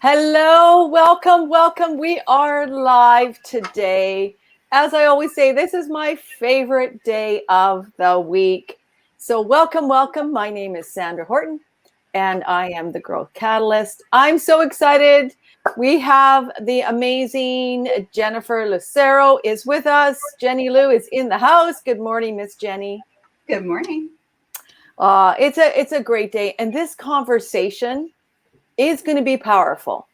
Hello, welcome. We are live today. As I always say, this is my favorite day of the week. So welcome. My name is Sandra Horton, and I am the Growth Catalyst. I'm so excited. We have the amazing Jennifer Lucero is with us. Jenny Lou is in the house. Good morning, Miss Jenny. Good morning. It's a great day, and this conversation is going to be powerful.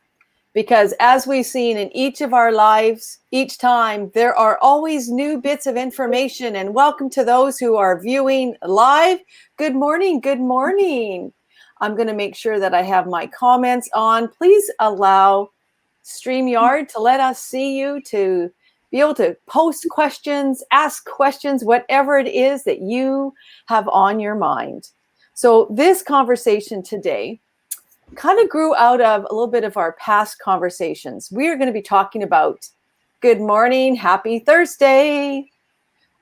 Because as we've seen in each of our lives, each time, there are always new bits of information. And welcome to those who are viewing live. Good morning. I'm going to make sure that I have my comments on. Please allow StreamYard to let us see you, to be able to post questions, ask questions, whatever it is that you have on your mind. So this conversation today kind of grew out of a little bit of our past conversations. We are going to be talking about good morning, happy Thursday.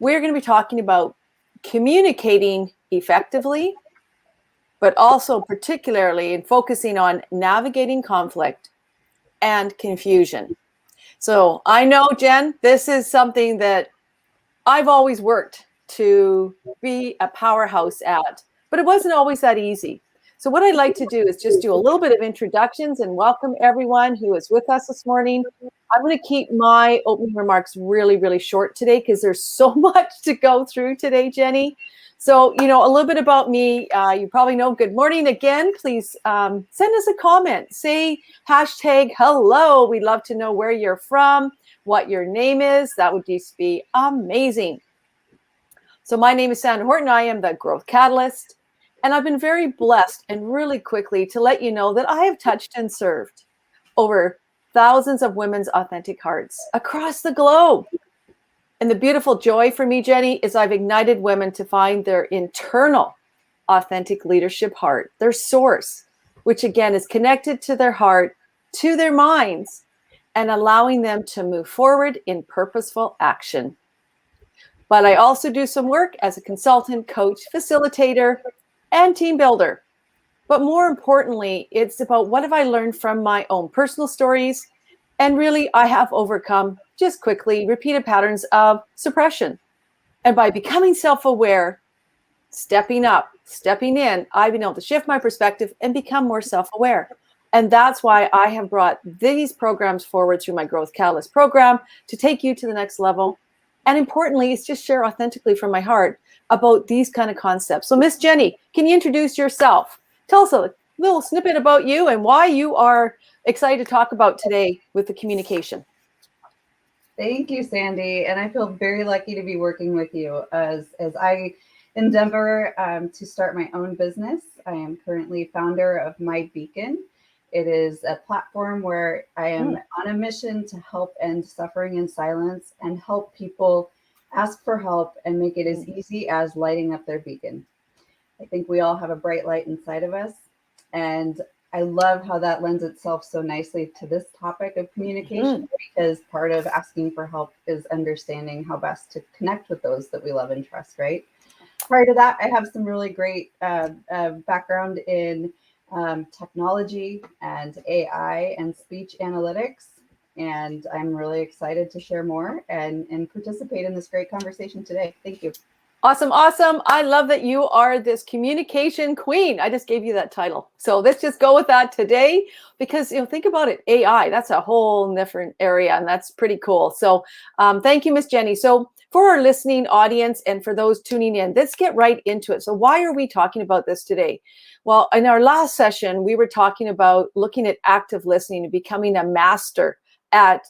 We're going to be talking about communicating effectively, but also particularly in focusing on navigating conflict and confusion. So I know, Jen, this is something that I've always worked to be a powerhouse at, but it wasn't always that easy. So what I'd like to do is just do a little bit of introductions and welcome everyone who is with us this morning. I'm going to keep my opening remarks really short today because there's so much to go through today, Jenny. So, a little bit about me. You probably know. Good morning again. Please send us a comment. Say #hello. We'd love to know where you're from, what your name is. That would just be amazing. So my name is Sandra Horton. I am the Growth Catalyst. And I've been very blessed and really quickly to let you know that I have touched and served over thousands of women's authentic hearts across the globe. And the beautiful joy for me, Jenny, is I've ignited women to find their internal authentic leadership heart, their source, which again is connected to their heart, to their minds, and allowing them to move forward in purposeful action. But I also do some work as a consultant, coach, facilitator, and team builder. But more importantly, it's about what have I learned from my own personal stories. And really, I have overcome, just quickly, repeated patterns of suppression. And by becoming self-aware, stepping up, stepping in, I've been able to shift my perspective and become more self-aware. And that's why I have brought these programs forward through my Growth Catalyst program to take you to the next level. And importantly, it's just share authentically from my heart about these kind of concepts. So Miss Jenny, can you introduce yourself? Tell us a little snippet about you and why you are excited to talk about today with the communication. Thank you, Sandy. And I feel very lucky to be working with you as I endeavor to start my own business. I am currently founder of My Beacon. It is a platform where I am on a mission to help end suffering in silence and help people ask for help and make it as easy as lighting up their beacon. I think we all have a bright light inside of us. And I love how that lends itself so nicely to this topic of communication, because part of asking for help is understanding how best to connect with those that we love and trust, right? Prior to that, I have some really great background in technology and AI and speech analytics. And I'm really excited to share more and participate in this great conversation today. Thank you. Awesome. I love that you are this communication queen. I just gave you that title. So let's just go with that today because, think about it. AI, that's a whole different area and that's pretty cool. So thank you, Miss Jenny. So for our listening audience and for those tuning in, let's get right into it. So why are we talking about this today? Well, in our last session, we were talking about looking at active listening and becoming a master at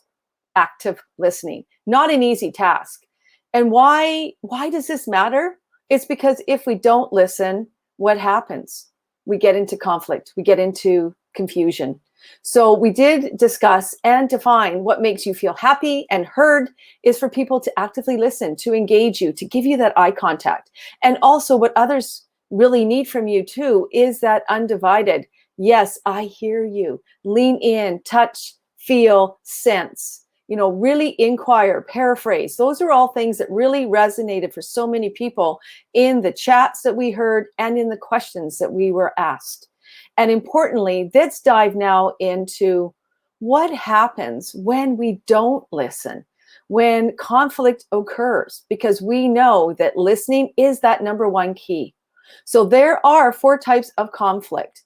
active listening. Not an easy task. And why does this matter? It's because if we don't listen, what happens? We get into conflict. We get into confusion. So we did discuss and define what makes you feel happy and heard is for people to actively listen, to engage you, to give you that eye contact. And also what others really need from you too is that undivided, yes, I hear you. Lean in, touch, feel, sense. Really inquire, paraphrase. Those are all things that really resonated for so many people in the chats that we heard and in the questions that we were asked. And importantly, let's dive now into what happens when we don't listen, when conflict occurs, because we know that listening is that number one key. So there are 4 types of conflict.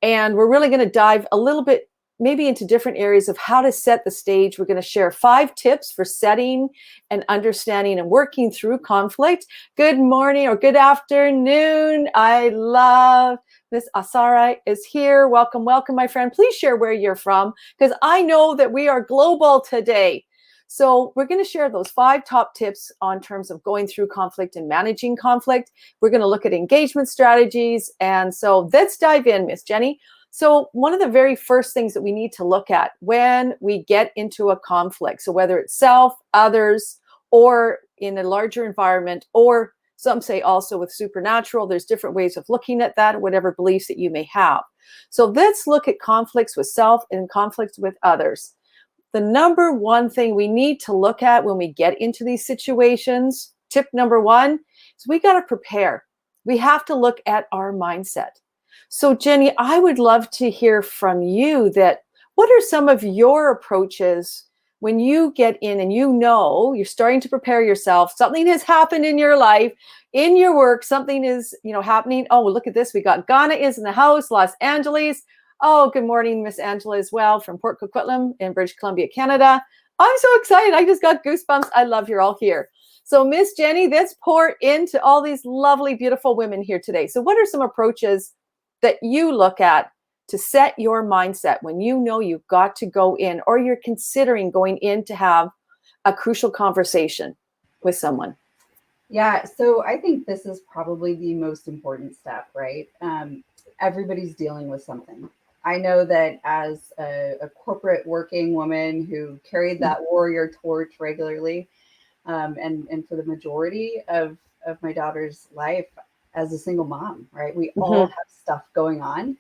And we're really going to dive a little bit maybe into different areas of how to set the stage. We're going to share 5 tips for setting and understanding and working through conflict. Good morning or good afternoon. I love Miss Asara is here. Welcome, welcome, my friend. Please share where you're from, because I know that we are global today. So we're going to share those 5 top tips on terms of going through conflict and managing conflict. We're going to look at engagement strategies. And so let's dive in, Miss Jenny. So one of the very first things that we need to look at when we get into a conflict, so whether it's self, others, or in a larger environment, or some say also with supernatural, there's different ways of looking at that, whatever beliefs that you may have. So let's look at conflicts with self and conflicts with others. The number one thing we need to look at when we get into these situations, tip number 1, is we got to prepare. We have to look at our mindset. So Jenny, I would love to hear from you that what are some of your approaches when you get in and you know you're starting to prepare yourself, something has happened in your life, in your work, something is, happening. Oh, well, look at this. We got Ghana is in the house, Los Angeles. Oh, good morning, Miss Angela as well from Port Coquitlam in British Columbia, Canada. I'm so excited. I just got goosebumps. I love you're all here. So Miss Jenny, let's pour into all these lovely, beautiful women here today. So what are some approaches that you look at to set your mindset when you know you've got to go in or you're considering going in to have a crucial conversation with someone? Yeah, so I think this is probably the most important step, right? Everybody's dealing with something. I know that as a corporate working woman who carried that warrior torch regularly, and for the majority of my daughter's life as a single mom, right? We all have stuff going on.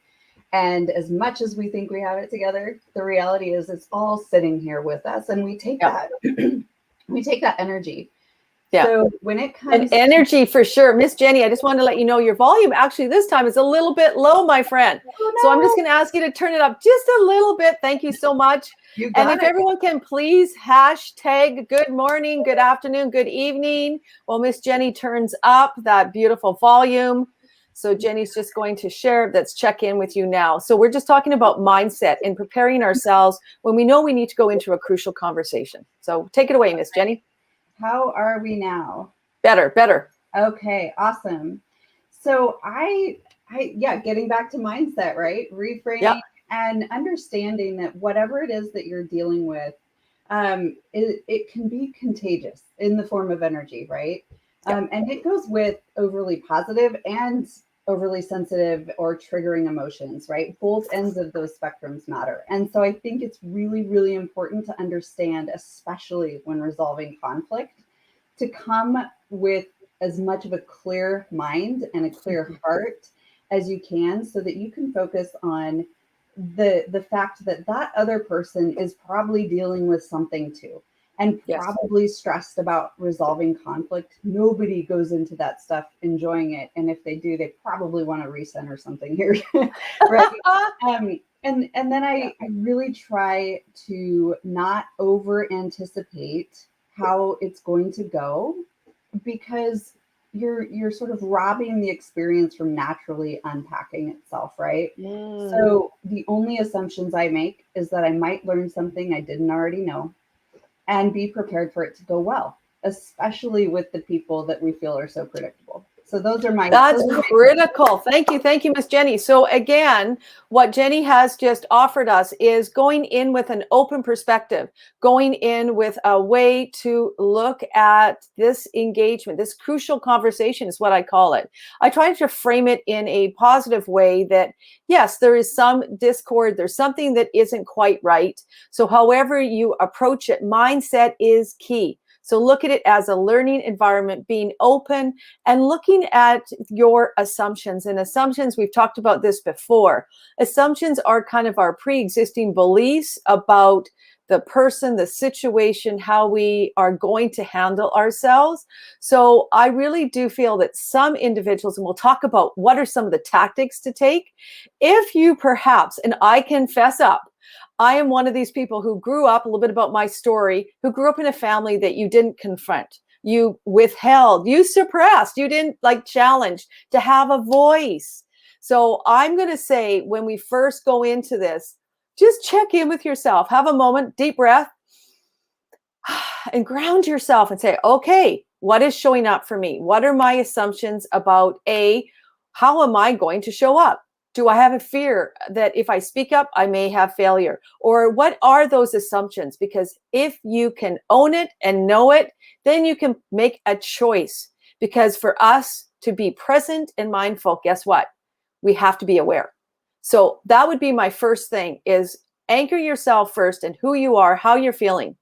And as much as we think we have it together, the reality is it's all sitting here with us, and we take that we take that energy. Yeah. So when it comes and energy for sure. Miss Jenny, I just wanted to let you know your volume actually this time is a little bit low, my friend. Oh, no. So I'm just going to ask you to turn it up just a little bit. Thank you so much. And if everyone can please hashtag good morning, good afternoon, good evening, while Miss Jenny turns up that beautiful volume. So Jenny's just going to share. Let's check in with you now. So we're just talking about mindset and preparing ourselves when we know we need to go into a crucial conversation. So take it away, Miss Jenny. How are we now? Better. Okay, awesome. So getting back to mindset, right? Reframing and understanding that whatever it is that you're dealing with, it can be contagious in the form of energy, right? And it goes with overly positive and overly sensitive or triggering emotions, right? Both ends of those spectrums matter. And so I think it's really, really important to understand, especially when resolving conflict, to come with as much of a clear mind and a clear heart as you can, so that you can focus on the fact that that other person is probably dealing with something too, and probably stressed about resolving conflict. Nobody goes into that stuff enjoying it. And if they do, they probably want to recenter something here. Right. And then I really try to not over anticipate how it's going to go, because you're sort of robbing the experience from naturally unpacking itself, right? So the only assumptions I make is that I might learn something I didn't already know, and be prepared for it to go well, especially with the people that we feel are so predictable. So those are my— That's critical. Thank you, Miss Jenny. So again, what Jenny has just offered us is going in with an open perspective, going in with a way to look at this engagement, this crucial conversation is what I call it. I try to frame it in a positive way that, yes, there is some discord, there's something that isn't quite right. So however you approach it, mindset is key. So look at it as a learning environment, being open and looking at your assumptions. And assumptions, we've talked about this before. Assumptions are kind of our pre-existing beliefs about the person, the situation, how we are going to handle ourselves. So I really do feel that some individuals, and we'll talk about what are some of the tactics to take, if you perhaps, and I confess up, I am one of these people who grew up, a little bit about my story, who grew up in a family that you didn't confront, you withheld, you suppressed, you didn't like challenge to have a voice. So I'm going to say, when we first go into this, just check in with yourself, have a moment, deep breath, and ground yourself and say, okay, what is showing up for me? What are my assumptions about how am I going to show up? Do I have a fear that if I speak up, I may have failure? Or what are those assumptions? Because if you can own it and know it, then you can make a choice. Because for us to be present and mindful, guess what? We have to be aware. So that would be my first thing, is anchor yourself first and who you are, how you're feeling.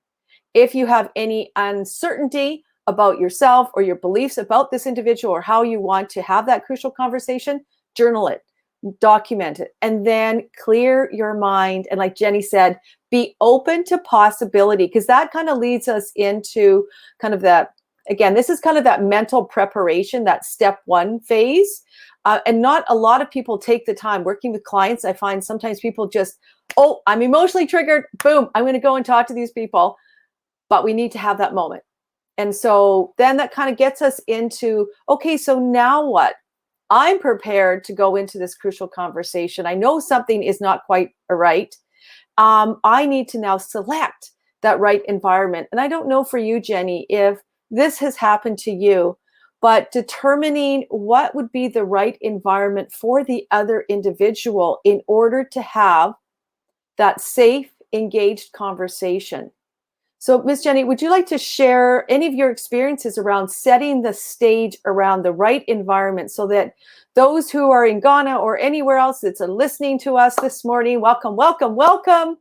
If you have any uncertainty about yourself or your beliefs about this individual or how you want to have that crucial conversation, journal it, document it, and then clear your mind. And like Jenny said, be open to possibility, because that kind of leads us into kind of that, again, this is kind of that mental preparation, that step one phase. And not a lot of people take the time working with clients. I find sometimes people just, oh, I'm emotionally triggered. Boom, I'm going to go and talk to these people. But we need to have that moment. And so then that kind of gets us into, okay, so now what? I'm prepared to go into this crucial conversation. I know something is not quite right. I need to now select that right environment. And I don't know for you, Jenny, if this has happened to you, but determining what would be the right environment for the other individual in order to have that safe, engaged conversation. So, Miss Jenny, would you like to share any of your experiences around setting the stage around the right environment so that those who are in Ghana or anywhere else that's listening to us this morning, welcome, welcome, welcome,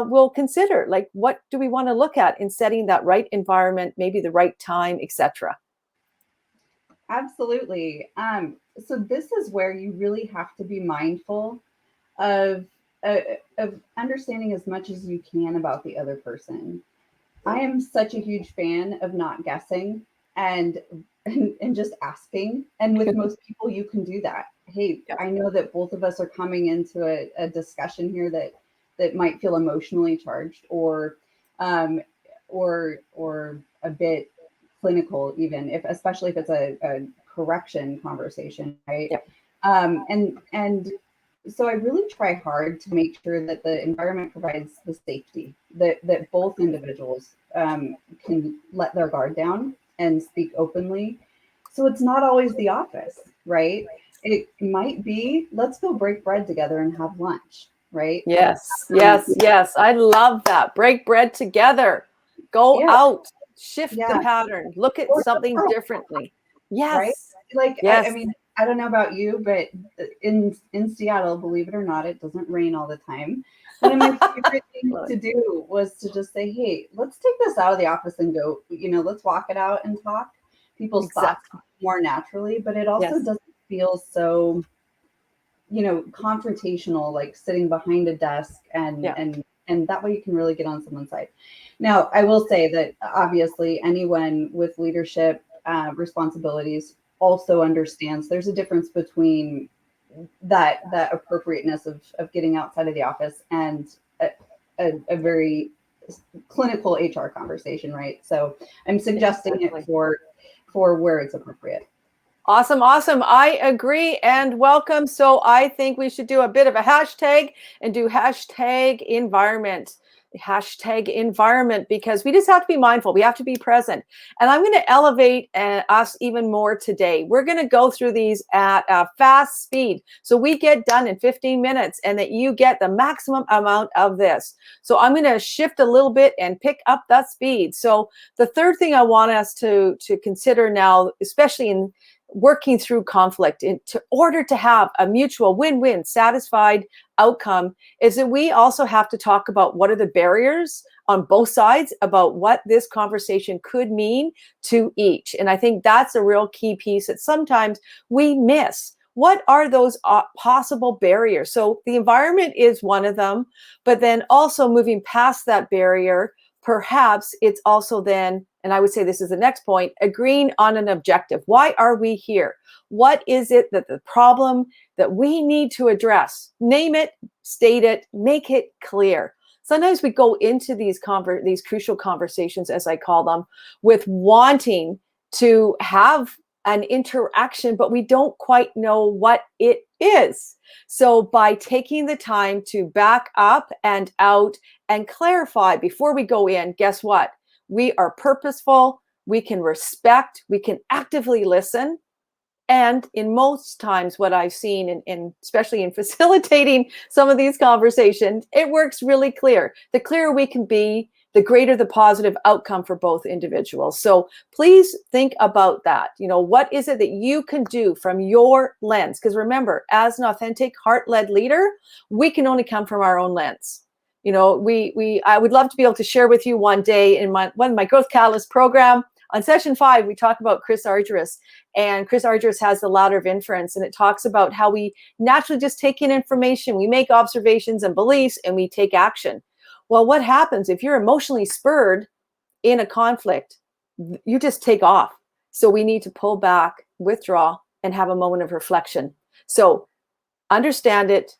will consider, like, what do we want to look at in setting that right environment, maybe the right time, etc.? Absolutely. So this is where you really have to be mindful of understanding as much as you can about the other person. I am such a huge fan of not guessing and just asking. And with most people, you can do that. Hey, I know that both of us are coming into a discussion here that might feel emotionally charged or a bit clinical, even especially if it's a correction conversation, right? Yep. And so I really try hard to make sure that the environment provides the safety that both individuals can let their guard down and speak openly. So it's not always the office, right? It might be, let's go break bread together and have lunch, right? Yes, yes, yes. I love that. Break bread together. Go out. Shift the pattern. Look at something differently. Yes. Right? Like, yes. I mean, I don't know about you, but in Seattle, believe it or not, it doesn't rain all the time. One of my favorite things to do was to just say, hey, let's take this out of the office and go, let's walk it out and talk. People's thoughts more naturally, but it also doesn't feel so, confrontational, like sitting behind a desk and that way you can really get on someone's side. Now, I will say that obviously anyone with leadership responsibilities also understands there's a difference between that appropriateness of getting outside of the office and a very clinical HR conversation, right? So I'm suggesting it for where it's appropriate. Awesome. Awesome. I agree and welcome. So I think we should do a bit of a hashtag and do hashtag environment. Hashtag environment, because we just have to be mindful. We have to be present. And I'm going to elevate us even more today. We're going to go through these at a fast speed so we get done in 15 minutes and that you get the maximum amount of this. So I'm going to shift a little bit and pick up that speed. So the third thing I want us to consider now, especially in working through conflict in order to have a mutual win-win satisfied outcome, is that we also have to talk about what are the barriers on both sides about what this conversation could mean to each. And I think that's a real key piece that sometimes we miss. what are those possible barriers? So the environment is one of them, but then also moving past that barrier, perhaps it's also then, and I would say this is the next point, agreeing on an objective. Why are we here? What is it that the problem that we need to address? Name it, state it, make it clear. Sometimes we go into these crucial conversations, as I call them, with wanting to have an interaction, but we don't quite know what it is. So by taking the time to back up and out and clarify before we go in, guess what? We are purposeful, we can respect, we can actively listen. And in most times, what I've seen, especially in facilitating some of these conversations, it works really clear. The clearer we can be, the greater the positive outcome for both individuals. So please think about that. What is it that you can do from your lens? Because remember, as an authentic, heart-led leader, we can only come from our own lens. I would love to be able to share with you one day in one of my Growth Catalyst program. On session 5, we talk about Chris Argyris, and Chris Argyris has the ladder of inference, and it talks about how we naturally just take in information, we make observations and beliefs, and we take action. Well, what happens if you're emotionally spurred in a conflict? You just take off. So we need to pull back, withdraw, and have a moment of reflection. So understand it,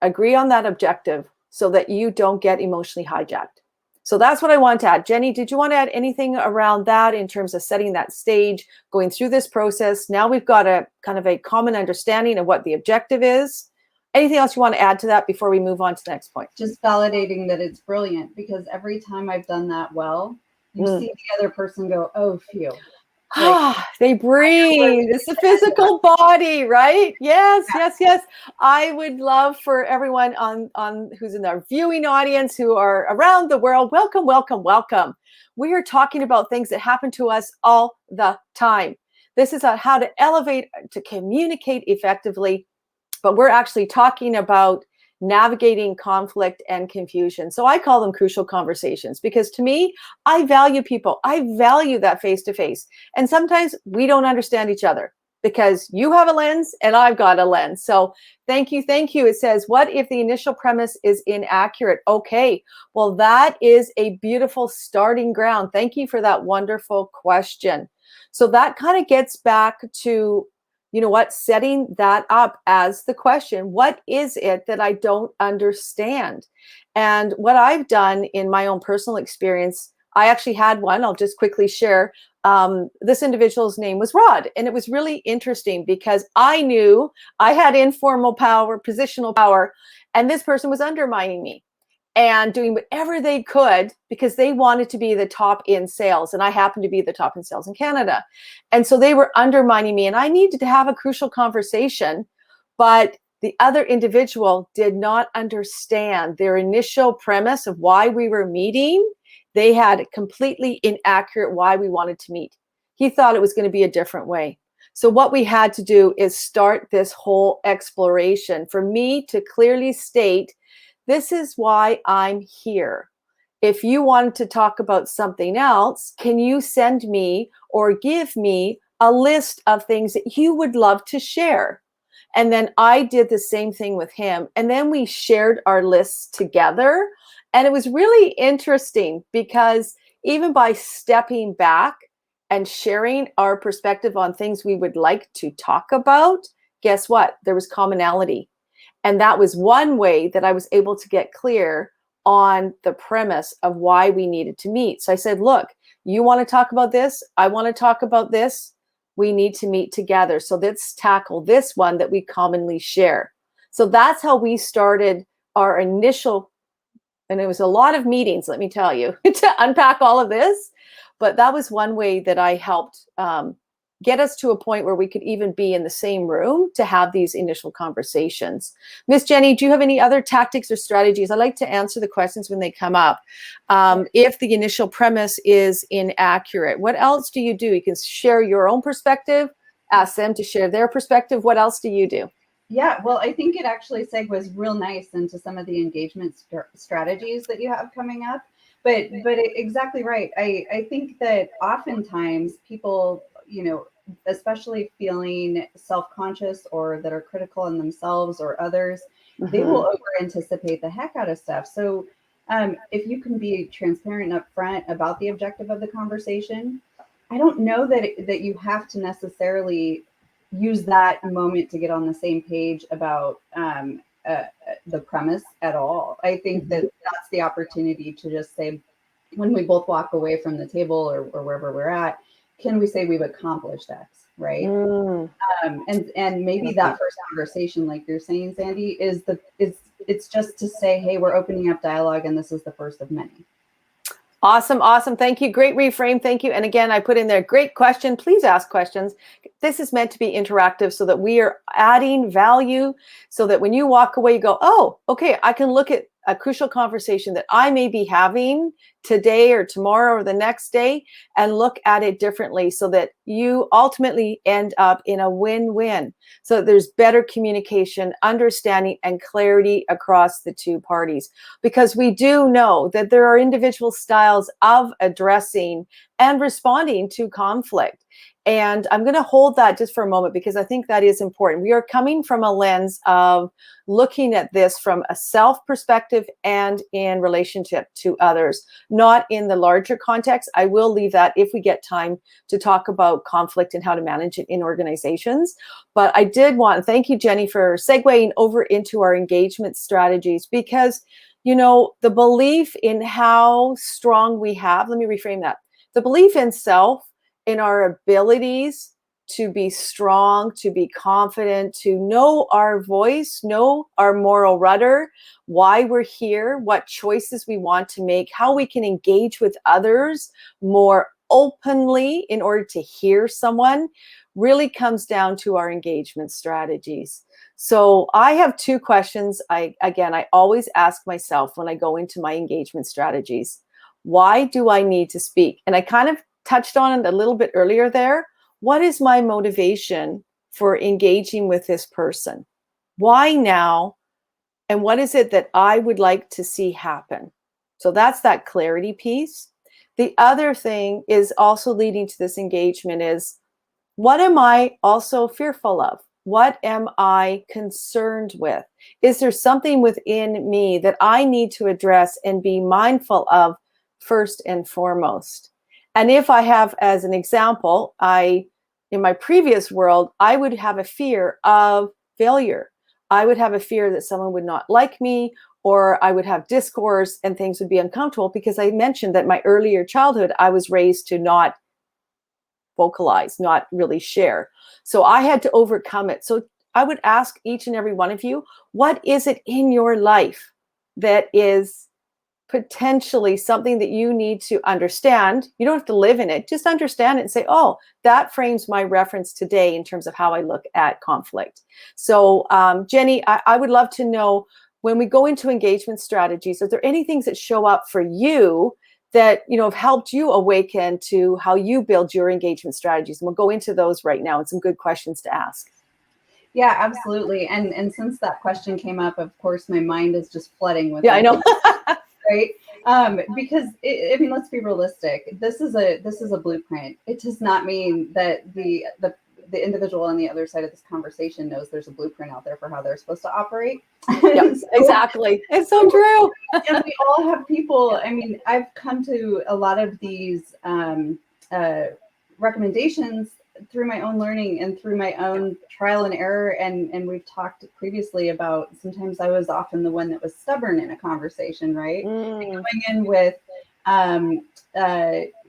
agree on that objective so that you don't get emotionally hijacked. So that's what I want to add. Jenny, did you want to add anything around that in terms of setting that stage, going through this process? Now we've got a kind of a common understanding of what the objective is. Anything else you want to add to that before we move on to the next point? Just validating that it's brilliant, because every time I've done that well, you see the other person go, oh, phew. They breathe. It's the physical body, right? Yes, yes, yes. I would love for everyone on who's in our viewing audience, who are around the world, welcome, welcome, welcome. We are talking about things that happen to us all the time. This is how to elevate, to communicate effectively, but we're actually talking about navigating conflict and confusion. So I call them crucial conversations, because to me, I value people. I value that face-to-face. And sometimes we don't understand each other because you have a lens and I've got a lens. So thank you. Thank you. It says, what if the initial premise is inaccurate? Okay, well, that is a beautiful starting ground. Thank you for that wonderful question. So that kind of gets back to, setting that up as the question. What is it that I don't understand? And what I've done in my own personal experience, I actually had one, I'll just quickly share. This individual's name was Rod. And it was really interesting because I knew I had informal power, positional power, and this person was undermining me and doing whatever they could because they wanted to be the top in sales. And I happened to be the top in sales in Canada. And so they were undermining me and I needed to have a crucial conversation, but the other individual did not understand their initial premise of why we were meeting. They had completely inaccurate why we wanted to meet. He thought it was going to be a different way. So what we had to do is start this whole exploration for me to clearly state, this is why I'm here. If you want to talk about something else, can you send me or give me a list of things that you would love to share? And then I did the same thing with him. And then we shared our lists together. And it was really interesting because even by stepping back and sharing our perspective on things we would like to talk about, guess what? There was commonality. And that was one way that I was able to get clear on the premise of why we needed to meet. So I said, look, you want to talk about this? I want to talk about this. We need to meet together. So let's tackle this one that we commonly share. So that's how we started our initial, and it was a lot of meetings, let me tell you, to unpack all of this. But that was one way that I helped get us to a point where we could even be in the same room to have these initial conversations. Miss Jenny, do you have any other tactics or strategies? I like to answer the questions when they come up. If the initial premise is inaccurate, what else do? You can share your own perspective, ask them to share their perspective. What else do you do? Yeah, well, I think it actually segues real nice into some of the engagement strategies that you have coming up. But exactly right. I think that oftentimes people, especially feeling self-conscious or that are critical in themselves or others, they will over anticipate the heck out of stuff. So if you can be transparent and upfront about the objective of the conversation, I don't know that you have to necessarily use that moment to get on the same page about the premise at all. I think that that's the opportunity to just say, when we both walk away from the table or wherever we're at, can we say we've accomplished X, right? And maybe that first conversation, like you're saying, Sandy, it's just to say, hey, we're opening up dialogue, and this is the first of many. Awesome. Awesome. Thank you. Great reframe. Thank you. And again, I put in there, great question. Please ask questions. This is meant to be interactive so that we are adding value, so that when you walk away, you go, oh, okay, I can look at a crucial conversation that I may be having today or tomorrow or the next day and look at it differently, so that you ultimately end up in a win-win. So that there's better communication, understanding, and clarity across the two parties. Because we do know that there are individual styles of addressing and responding to conflict. And I'm going to hold that just for a moment, because I think that is important. We are coming from a lens of looking at this from a self perspective and in relationship to others, not in the larger context. I will leave that if we get time to talk about conflict and how to manage it in organizations. But I did want to thank you, Jenny, for segueing over into our engagement strategies, because, you know, the belief in how strong we have, let me reframe that. The belief in self, in our abilities to be strong, to be confident, to know our voice, know our moral rudder, why we're here, what choices we want to make, how we can engage with others more openly in order to hear someone, really comes down to our engagement strategies. So I have two questions. I always ask myself when I go into my engagement strategies: why do I need to speak? And I kind of touched on it a little bit earlier there. What is my motivation for engaging with this person? Why now? And what is it that I would like to see happen? So that's that clarity piece. The other thing is also leading to this engagement is, what am I also fearful of? What am I concerned with? Is there something within me that I need to address and be mindful of first and foremost? And if I have, as an example, in my previous world, I would have a fear of failure. I would have a fear that someone would not like me, or I would have discourse and things would be uncomfortable, because I mentioned that my earlier childhood, I was raised to not vocalize, not really share. So I had to overcome it. So I would ask each and every one of you, what is it in your life that is potentially something that you need to understand? You don't have to live in it, just understand it and say, oh, that frames my reference today in terms of how I look at conflict. So Jenny, I would love to know, when we go into engagement strategies, are there any things that show up for you that, you know, have helped you awaken to how you build your engagement strategies? And we'll go into those right now, and some good questions to ask. Yeah, absolutely. And since that question came up, of course, my mind is just flooding with I know. Right? Because I mean, let's be realistic. This is a blueprint. It does not mean that the individual on the other side of this conversation knows there's a blueprint out there for how they're supposed to operate. Yep, so, exactly. It's so true. And we all have people. I mean, I've come to a lot of these recommendations through my own learning and through my own trial and error. And we've talked previously about, sometimes I was often the one that was stubborn in a conversation, right? And going in with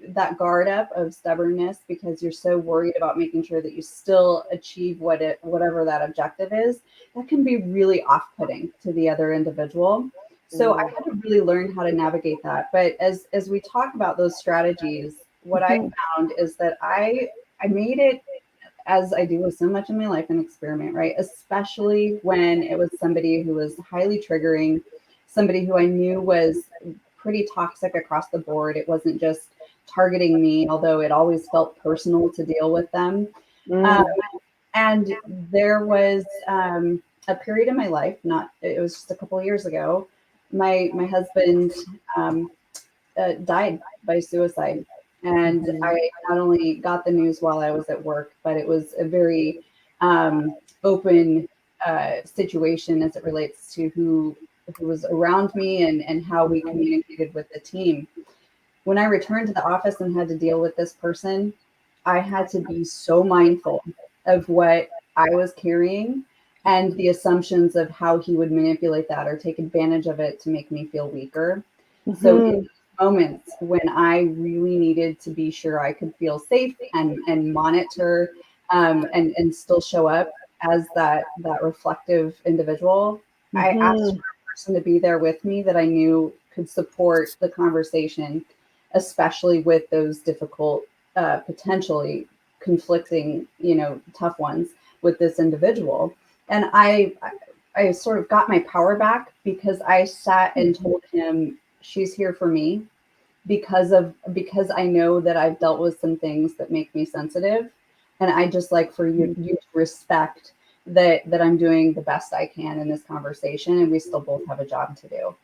that guard up of stubbornness, because you're so worried about making sure that you still achieve whatever that objective is, that can be really off-putting to the other individual. So I had to really learn how to navigate that. But as we talk about those strategies, what I found is that I made it, as I do with so much in my life, an experiment, right? Especially when it was somebody who was highly triggering, somebody who I knew was pretty toxic across the board. It wasn't just targeting me, although it always felt personal to deal with them. And there was a period in my life, it was just a couple of years ago, my husband died by suicide. And I not only got the news while I was at work, but it was a very open situation as it relates to who was around me and how we communicated with the team. When I returned to the office and had to deal with this person, I had to be so mindful of what I was carrying and the assumptions of how he would manipulate that or take advantage of it to make me feel weaker. So in those moments when I really needed to be sure I could feel safe and monitor and still show up as that reflective individual, I asked for a person to be there with me that I knew could support the conversation, especially with those difficult, potentially conflicting, tough ones with this individual. And I sort of got my power back because I sat and told him, she's here for me because I know that I've dealt with some things that make me sensitive. And I just like for you to respect that I'm doing the best I can in this conversation, and we still both have a job to do.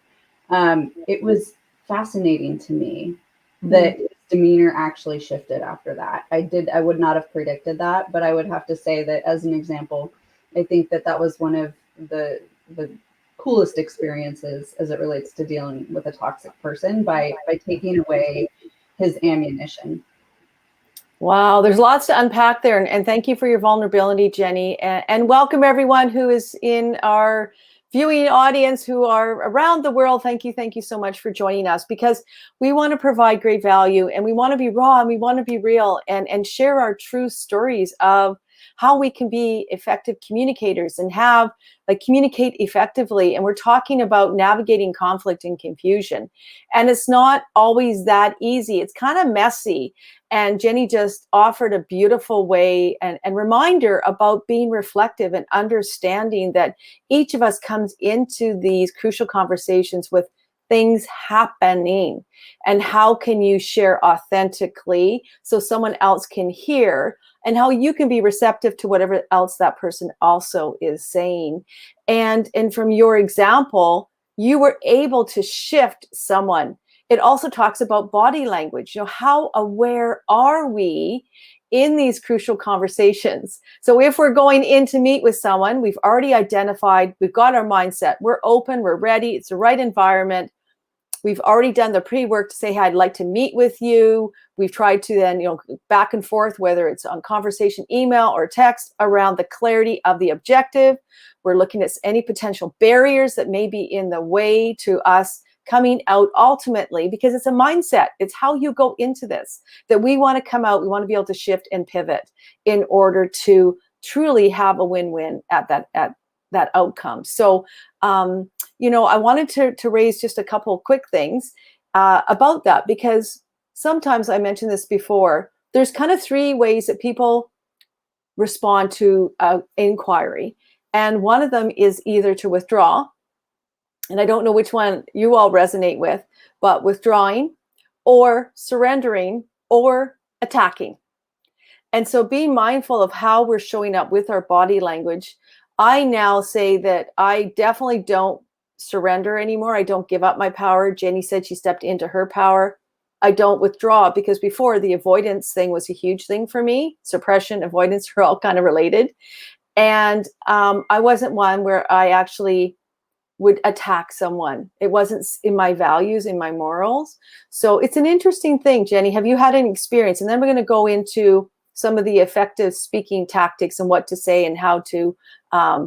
It was fascinating to me that his demeanor actually shifted after that. I would not have predicted that, but I would have to say that as an example, I think that was one of the coolest experiences as it relates to dealing with a toxic person by taking away his ammunition. Wow, there's lots to unpack there. And thank you for your vulnerability, Jenny. And welcome everyone who is in our viewing audience who are around the world. Thank you so much for joining us, because we want to provide great value, and we want to be raw, and we want to be real, and share our true stories of how we can be effective communicators and communicate effectively. And we're talking about navigating conflict and confusion. And it's not always that easy. It's kind of messy. And Jenny just offered a beautiful way and reminder about being reflective and understanding that each of us comes into these crucial conversations with things happening. And how can you share authentically so someone else can hear, and how you can be receptive to whatever else that person also is saying. And from your example, you were able to shift someone. It also talks about body language. How aware are we in these crucial conversations? So if we're going in to meet with someone, we've already identified, we've got our mindset, we're open, we're ready, it's the right environment. We've already done the pre-work to say, hey, I'd like to meet with you. We've tried to then, back and forth, whether it's on conversation, email, or text, around the clarity of the objective. We're looking at any potential barriers that may be in the way to us coming out ultimately, because it's a mindset. It's how you go into this, that we want to come out, we want to be able to shift and pivot in order to truly have a win-win at that outcome. So, I wanted to raise just a couple of quick things about that, because sometimes, I mentioned this before, there's kind of three ways that people respond to inquiry. And one of them is either to withdraw, and I don't know which one you all resonate with, but withdrawing, or surrendering, or attacking. And so being mindful of how we're showing up with our body language, I now say that I definitely don't surrender anymore. I don't give up my power. Jenny said she stepped into her power. I don't withdraw, because before, the avoidance thing was a huge thing for me. Suppression, avoidance are all kind of related. And I wasn't one where I actually would attack someone. It wasn't in my values, in my morals. So it's an interesting thing. Jenny, have you had any experience? And then we're going to go into some of the effective speaking tactics and what to say and how to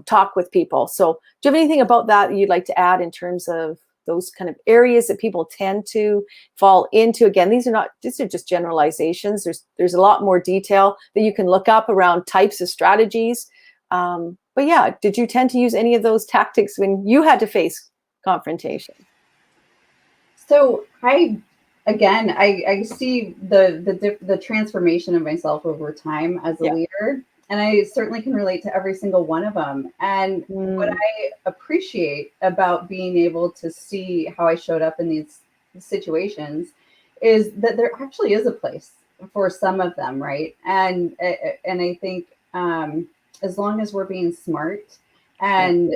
talk with people. So do you have anything about that you'd like to add in terms of those kind of areas that people tend to fall into? Again, these are just generalizations. There's a lot more detail that you can look up around types of strategies. But yeah, did you tend to use any of those tactics when you had to face confrontation? So I see the transformation of myself over time as a leader, and I certainly can relate to every single one of them. And what I appreciate about being able to see how I showed up in these situations is that there actually is a place for some of them, right? And I think as long as we're being smart and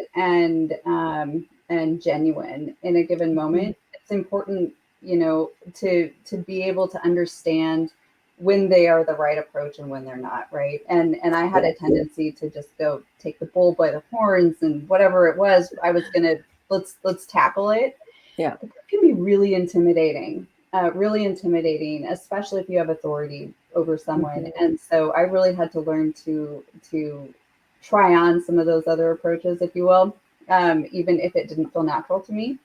genuine in a given moment, it's important to be able to understand when they are the right approach and when they're not, right? And I had a tendency to just go take the bull by the horns, and whatever it was, I was gonna let's tackle it. Yeah, But that can be really intimidating, especially if you have authority over someone. Mm-hmm. And so I really had to learn to try on some of those other approaches, if you will, even if it didn't feel natural to me,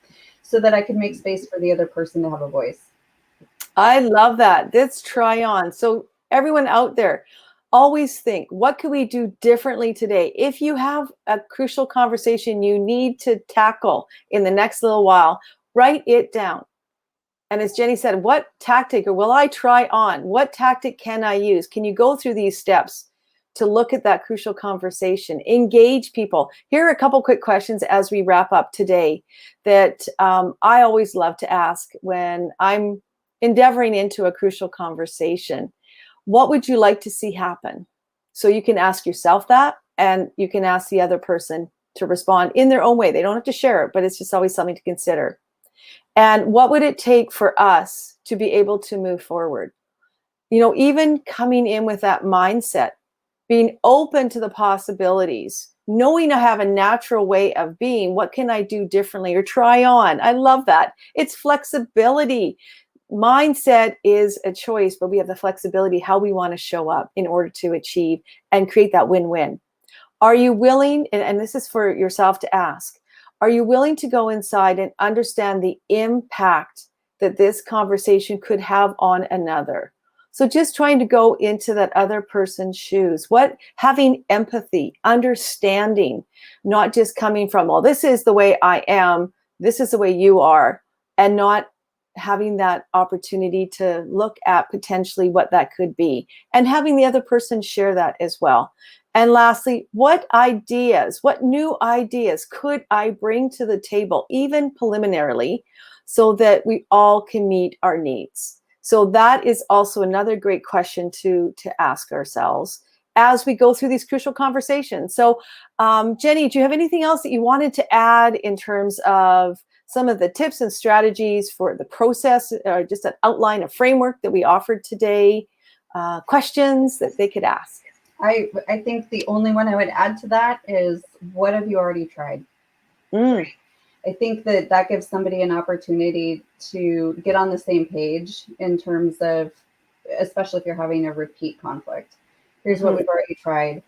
so that I could make space for the other person to have a voice. I love that. Let's try on. So everyone out there, always think, what could we do differently today? If you have a crucial conversation you need to tackle in the next little while, write it down. And as Jenny said, what tactic or will I try on? What tactic can I use? Can you go through these steps to look at that crucial conversation? Engage people. Here are a couple quick questions as we wrap up today that I always love to ask when I'm endeavoring into a crucial conversation. What would you like to see happen? So you can ask yourself that, and you can ask the other person to respond in their own way. They don't have to share it, but it's just always something to consider. And what would it take for us to be able to move forward? Even coming in with that mindset, being open to the possibilities, knowing I have a natural way of being, what can I do differently or try on? I love that. It's flexibility. Mindset is a choice, but we have the flexibility, how we want to show up in order to achieve and create that win-win. Are you willing, and this is for yourself to ask, are you willing to go inside and understand the impact that this conversation could have on another? So just trying to go into that other person's shoes, having empathy, understanding, not just coming from, well, this is the way I am, this is the way you are, and not having that opportunity to look at potentially what that could be, and having the other person share that as well. And lastly, what new ideas could I bring to the table, even preliminarily, so that we all can meet our needs? So that is also another great question to ask ourselves as we go through these crucial conversations. So Jenny, do you have anything else that you wanted to add in terms of some of the tips and strategies for the process, or just an outline, a framework that we offered today, questions that they could ask? I think the only one I would add to that is, what have you already tried? I think that gives somebody an opportunity to get on the same page in terms of, especially if you're having a repeat conflict. Here's what we've already tried.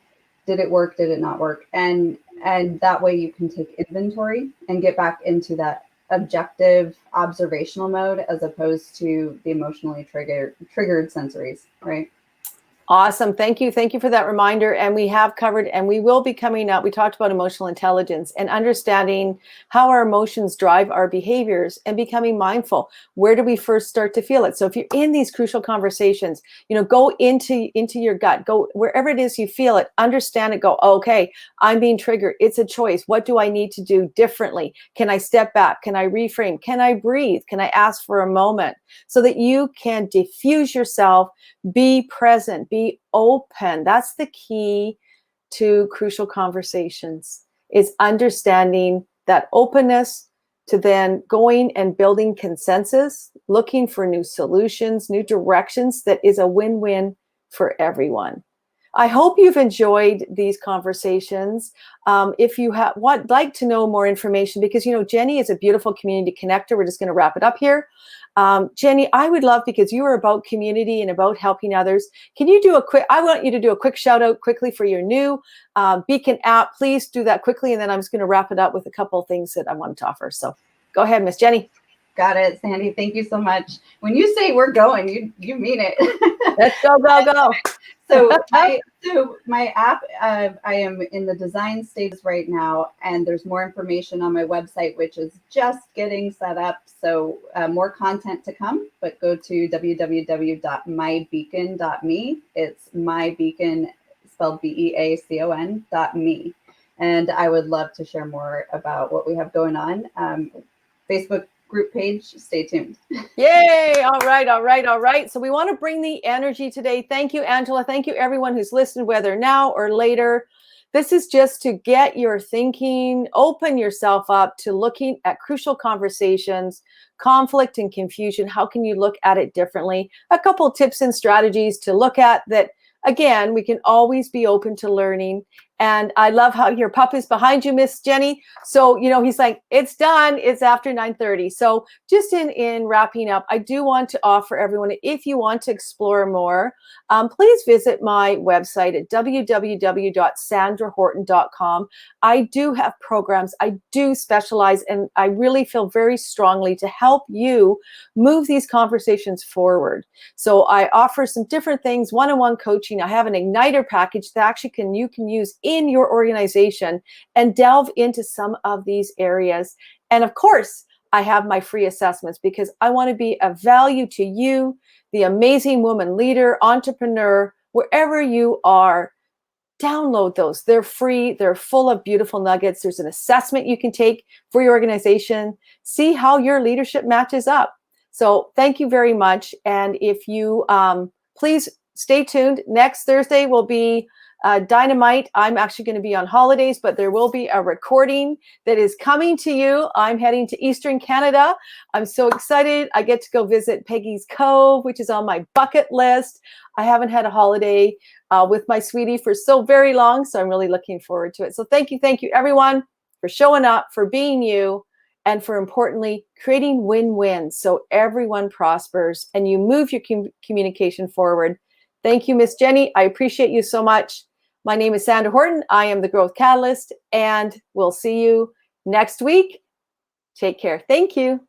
Did it work? Did it not work? And that way you can take inventory and get back into that objective observational mode, as opposed to the emotionally triggered sensories, right? Awesome. Thank you. Thank you for that reminder. And we have covered, and we will be coming up. We talked about emotional intelligence and understanding how our emotions drive our behaviors and becoming mindful. Where do we first start to feel it? So if you're in these crucial conversations, go into your gut, go wherever it is you feel it, understand it, go, okay, I'm being triggered. It's a choice. What do I need to do differently? Can I step back? Can I reframe? Can I breathe? Can I ask for a moment so that you can diffuse yourself, be present, be open? That's the key to crucial conversations, is understanding that openness to then going and building consensus, looking for new solutions, new directions that is a win-win for everyone. I hope you've enjoyed these conversations. If you would like to know more information, because Jenny is a beautiful community connector. We're just going to wrap it up here. Jenny, I would love, because you are about community and about helping others, can you do I want you to do a quick shout out quickly for your new Beacon app. Please do that quickly, and then I'm just going to wrap it up with a couple of things that I wanted to offer. So go ahead, Miss Jenny. Got it, Sandy. Thank you so much. When you say we're going, you mean it. Let's go. So my app, I am in the design stages right now, and there's more information on my website, which is just getting set up. So more content to come, but go to www.mybeacon.me. It's mybeacon, spelled BEACON.me. And I would love to share more about what we have going on. Facebook group page, stay tuned. Yay. All right. So we want to bring the energy today. Thank you, Angela. Thank you, everyone who's listened, whether now or later. this is just to get your thinking, open yourself up to looking at crucial conversations, conflict and confusion. How can you look at it differently? A couple tips and strategies to look at that. Again, we can always be open to learning. And I love how your pup is behind you, Miss Jenny. So, he's like, it's done. It's after 9:30. So just in wrapping up, I do want to offer everyone, if you want to explore more, please visit my website at www.sandrahorton.com. I do have programs. I do specialize, and I really feel very strongly to help you move these conversations forward. So I offer some different things, one-on-one coaching. I have an igniter package that actually you can use in your organization and delve into some of these areas. And of course, I have my free assessments because I want to be of value to you, the amazing woman leader, entrepreneur, wherever you are. Download those. They're free. They're full of beautiful nuggets. There's an assessment you can take for your organization. See how your leadership matches up. So thank you very much. And if you please stay tuned. Next Thursday will be Dynamite. I'm actually going to be on holidays, but there will be a recording that is coming to you. I'm heading to Eastern Canada. I'm so excited. I get to go visit Peggy's Cove, which is on my bucket list. I haven't had a holiday with my sweetie for so very long, so I'm really looking forward to it. So thank you everyone for showing up, for being you, and for importantly, creating win-wins so everyone prospers and you move your communication forward. Thank you, Miss Jenny. I appreciate you so much. My name is Sandra Horton. I am the Growth Catalyst, and we'll see you next week. Take care. Thank you.